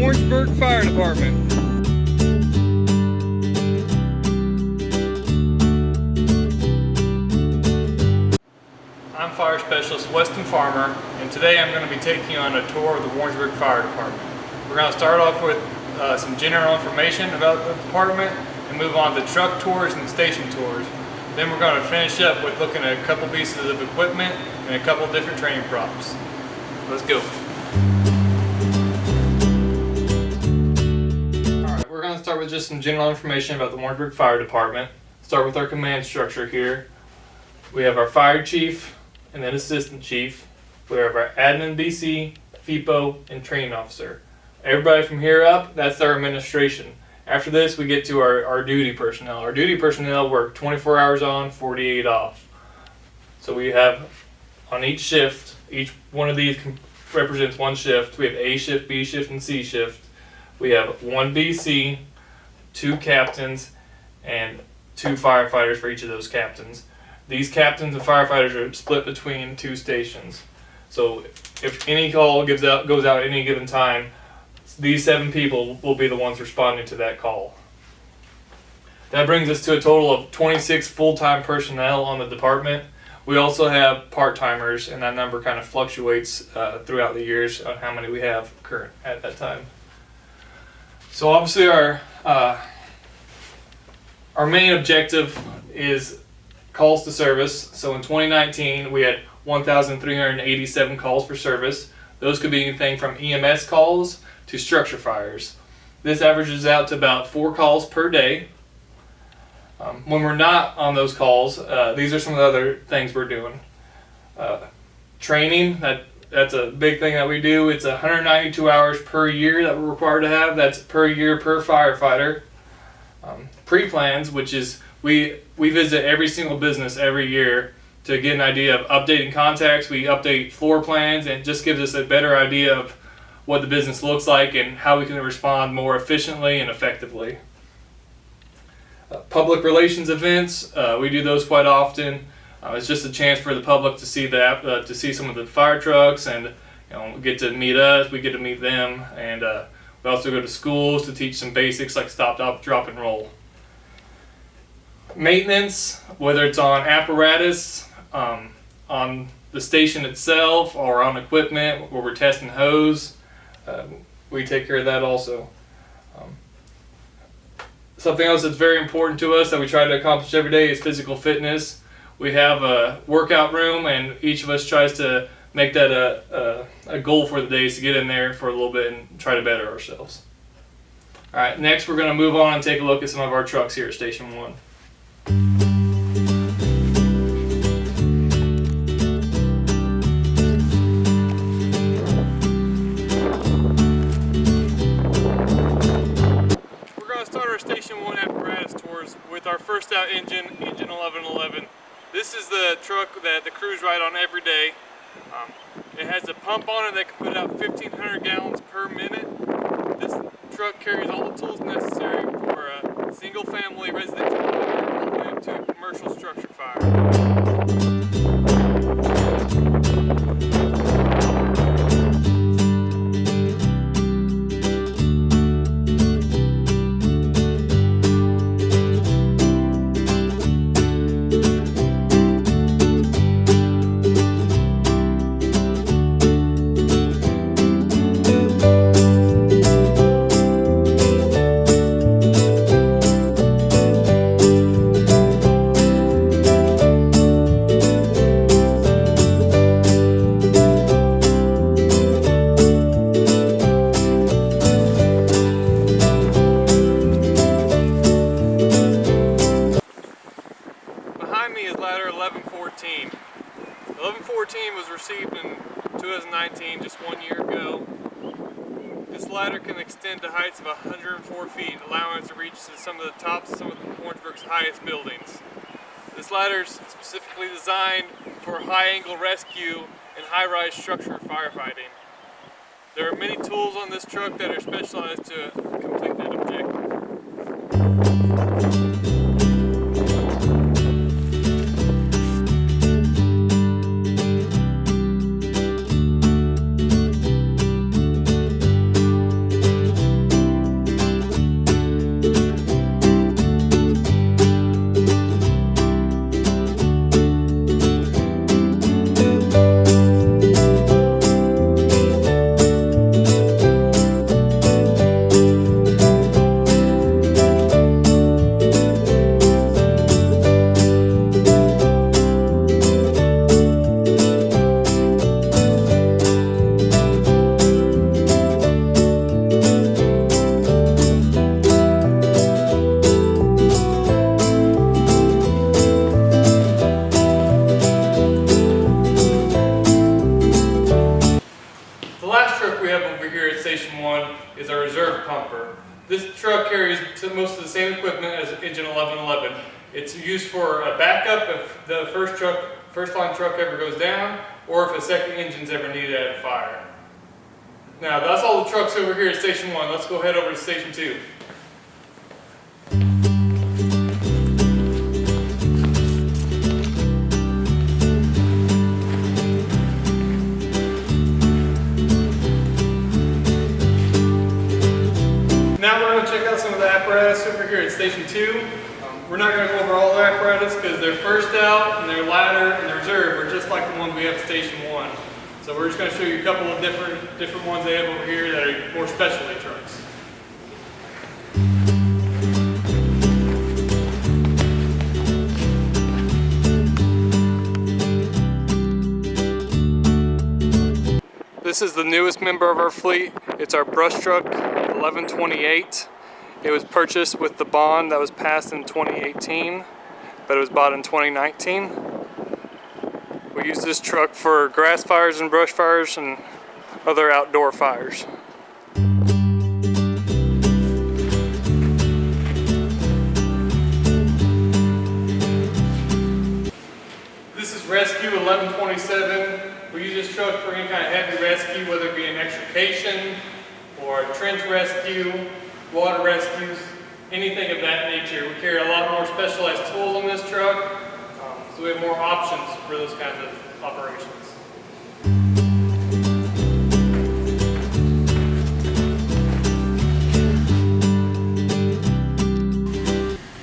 Warrensburg Fire Department. I'm Fire Specialist Weston Farmer, and today I'm going to be taking you on a tour of the Warrensburg Fire Department. We're going to start off with some general information about the department and move on to truck tours and station tours. Then we're going to finish up with looking at a couple pieces of equipment and a couple different training props. Let's go. Alright, we're going to start with just some general information about the Warrensburg Fire Department. Start with our command structure here. We have our fire chief and then assistant chief. We have our admin BC, FIPO, and training officer. Everybody from here up, that's our administration. After this, we get to our duty personnel. Our duty personnel work 24 hours on, 48 off. So we have on each shift, each one of these represents one shift. We have A shift, B shift, and C shift. We have one BC, two captains, and two firefighters for each of those captains. These captains and firefighters are split between two stations. So if any call goes out at any given time, these 7 people will be the ones responding to that call. That brings us to a total of 26 full-time personnel on the department. We also have part-timers, and that number kind of fluctuates throughout the years on how many we have current at that time. So obviously our main objective is calls to service. So in 2019 we had 1,387 calls for service. Those could be anything from EMS calls to structure fires. This averages out to about 4 calls per day. When we're not on those calls, these are some of the other things we're doing. Training, that's a big thing that we do. It's 192 hours per year that we're required to have. That's per year per firefighter. Pre-plans, which is we visit every single business every year to get an idea of updating contacts. We update floor plans, and it just gives us a better idea of what the business looks like and how we can respond more efficiently and effectively. Public relations events, we do those quite often. It's just a chance for the public to see to see some of the fire trucks, and get to meet us, we get to meet them, and we also go to schools to teach some basics like stop, drop, and roll. Maintenance, whether it's on apparatus, on the station itself, or on equipment where we're testing hose, we take care of that also. Something else that's very important to us that we try to accomplish every day is physical fitness. We have a workout room, and each of us tries to make that a goal for the day, is to get in there for a little bit and try to better ourselves. Alright, next we're going to move on and take a look at some of our trucks here at Station 1. Station 1 apparatus tours with our first out engine 1111. This is the truck that the crews ride on every day. It has a pump on it that can put out 1,500 gallons per minute. This truck carries all the tools necessary for a single family residential fire all the way up to a commercial structure fire. Is ladder 1114. 1114 was received in 2019, just 1 year ago. This ladder can extend to heights of 104 feet, allowing us to reach to some of the tops of some of Warrensburg's highest buildings. This ladder is specifically designed for high-angle rescue and high-rise structure firefighting. There are many tools on this truck that are specialized to complete that objective. we have over here at Station 1 is our reserve pumper. This truck carries most of the same equipment as engine 1111. It's used for a backup if the first line truck ever goes down, or if a second engine's ever needed at a fire. Now that's all the trucks over here at Station 1. Let's go head over to Station 2. Now we're going to check out some of the apparatus over here at Station 2. We're not going to go over all the apparatus because their first out and their ladder and their reserve are just like the ones we have at Station 1. So we're just going to show you a couple of different ones they have over here that are more specialty trucks. This is the newest member of our fleet. It's our brush truck 1128. It was purchased with the bond that was passed in 2018, but it was bought in 2019. We use this truck for grass fires and brush fires and other outdoor fires. This is Rescue 1127. We use this truck for any kind of heavy rescue, whether it be an extrication or a trench rescue, water rescues, anything of that nature. We carry a lot more specialized tools on this truck, so we have more options for those kinds of operations.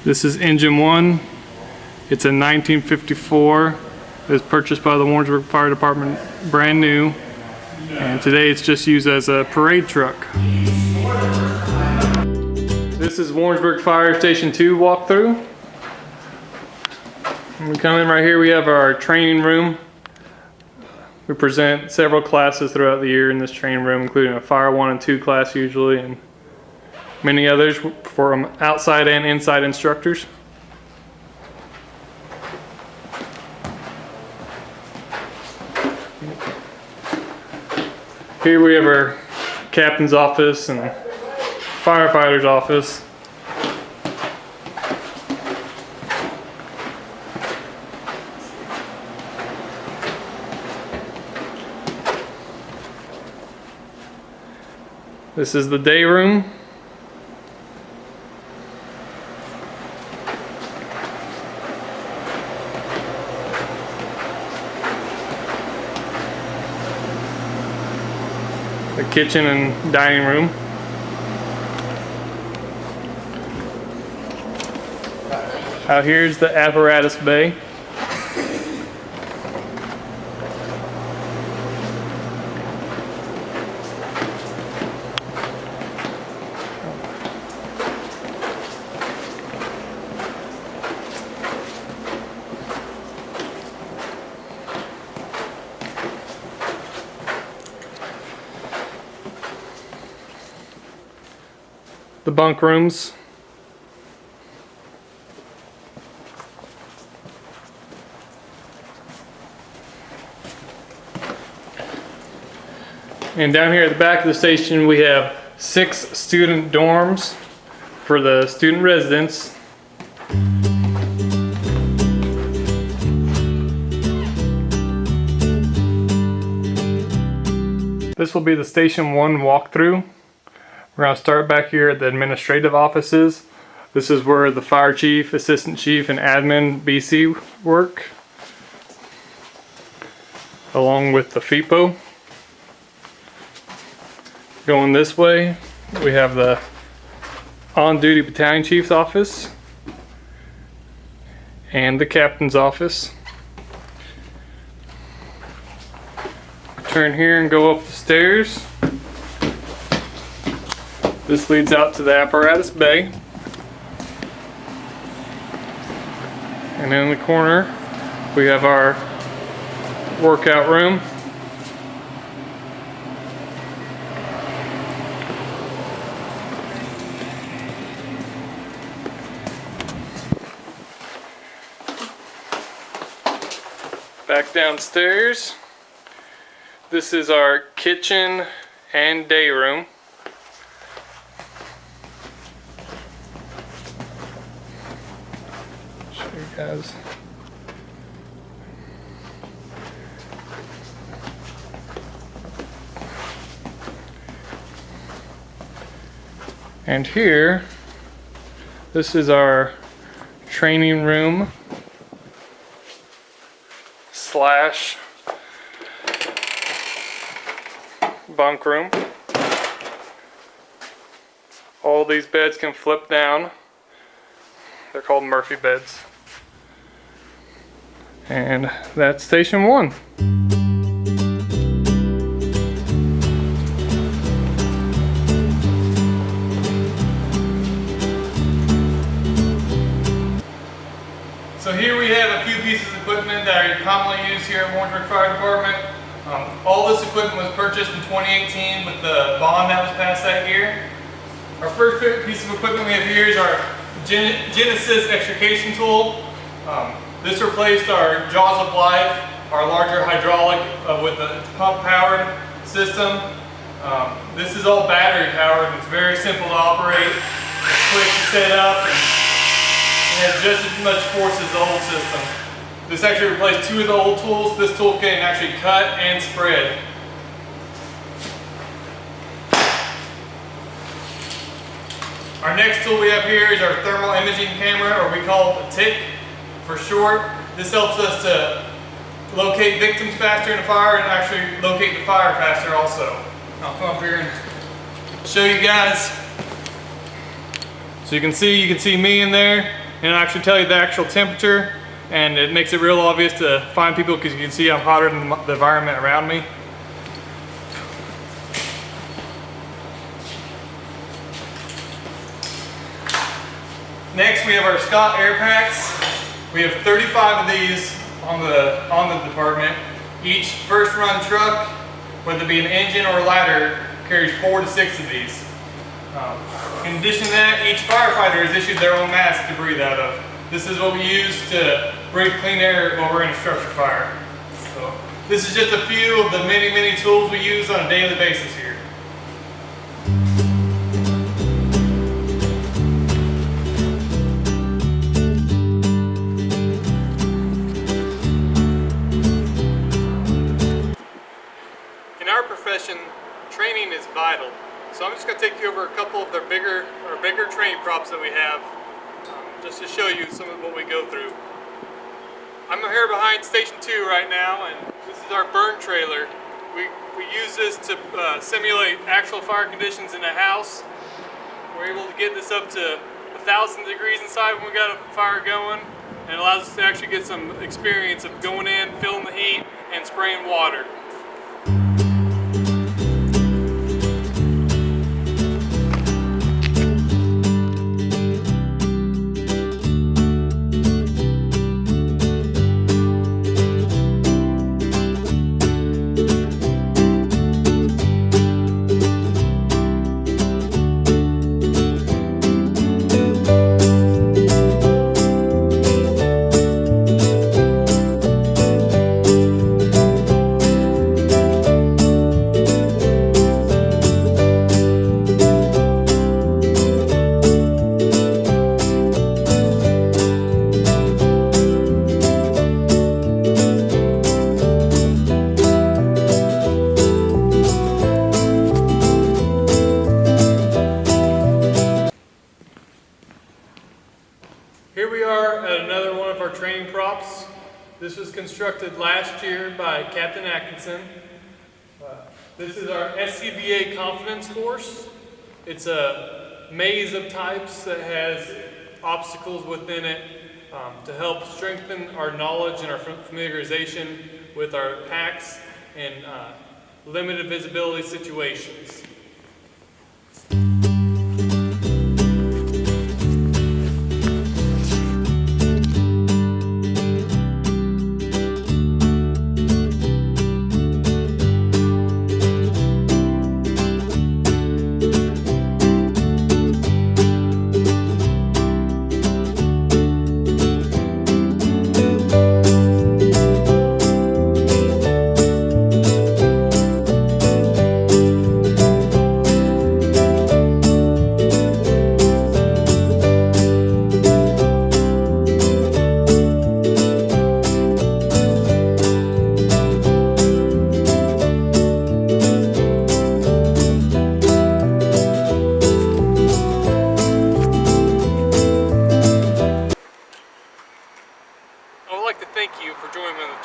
This is engine 1. It's a 1954. It was purchased by the Warrensburg Fire Department, brand new, and today it's just used as a parade truck. This is Warrensburg Fire Station 2 walkthrough. When we come in right here, we have our training room. We present several classes throughout the year in this training room, including a Fire 1 and 2 class usually, and many others for outside and inside instructors. Here we have our captain's office and firefighter's office. This is the day room. The kitchen and dining room. Out here's the apparatus bay. The bunk rooms. And down here at the back of the station we have 6 student dorms for the student residents. This will be the Station 1 walkthrough. We're going to start back here at the administrative offices. This is where the fire chief, assistant chief, and admin BC work, along with the FIPO. Going this way, we have the on-duty battalion chief's office and the captain's office. Turn here and go up the stairs. This leads out to the apparatus bay. And in the corner, we have our workout room. Back downstairs. This is our kitchen and day room. Show you guys. And here, this is our training room slash bunk room. All these beds can flip down. They're called Murphy beds. And that's station 1. So here we have a few pieces of equipment that are commonly used here at Warrensburg Fire Department. All this equipment was purchased in 2018 with the bond that was passed that year. Our first piece of equipment we have here is our Genesis extrication tool. This replaced our Jaws of Life, our larger hydraulic with a pump powered system. This is all battery powered and it's very simple to operate. It's quick to set up and has just as much force as the old system. This actually replaced 2 of the old tools. This tool can actually cut and spread. Our next tool we have here is our thermal imaging camera, or we call it a TIC for short. This helps us to locate victims faster in a fire and actually locate the fire faster also. I'll come up here and show you guys. So you can see me in there. And it'll actually tell you the actual temperature, and it makes it real obvious to find people because you can see I'm hotter than the environment around me. Next we have our Scott air packs. We have 35 of these on the department. Each first run truck, whether it be an engine or a ladder, carries 4 to 6 of these. In addition to that, each firefighter is issued their own mask to breathe out of. This is what we use to breathe clean air while we're in a structure fire. So, this is just a few of the many tools we use on a daily basis here. In our profession, training is vital. So I'm just going to take you over a couple of their bigger training props that we have, just to show you some of what we go through. I'm here behind Station 2 right now, and this is our burn trailer. We use this to simulate actual fire conditions in a house. We're able to get this up to 1,000 degrees inside when we got a fire going, and it allows us to actually get some experience of going in, feeling the heat, and spraying water. Here we are at another one of our training props. This was constructed last year by Captain Atkinson. This is our SCBA confidence course. It's a maze of types that has obstacles within it to help strengthen our knowledge and our familiarization with our packs in limited visibility situations.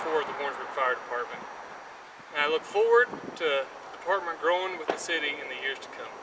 tour of the Warrensburg Fire Department. And I look forward to the department growing with the city in the years to come.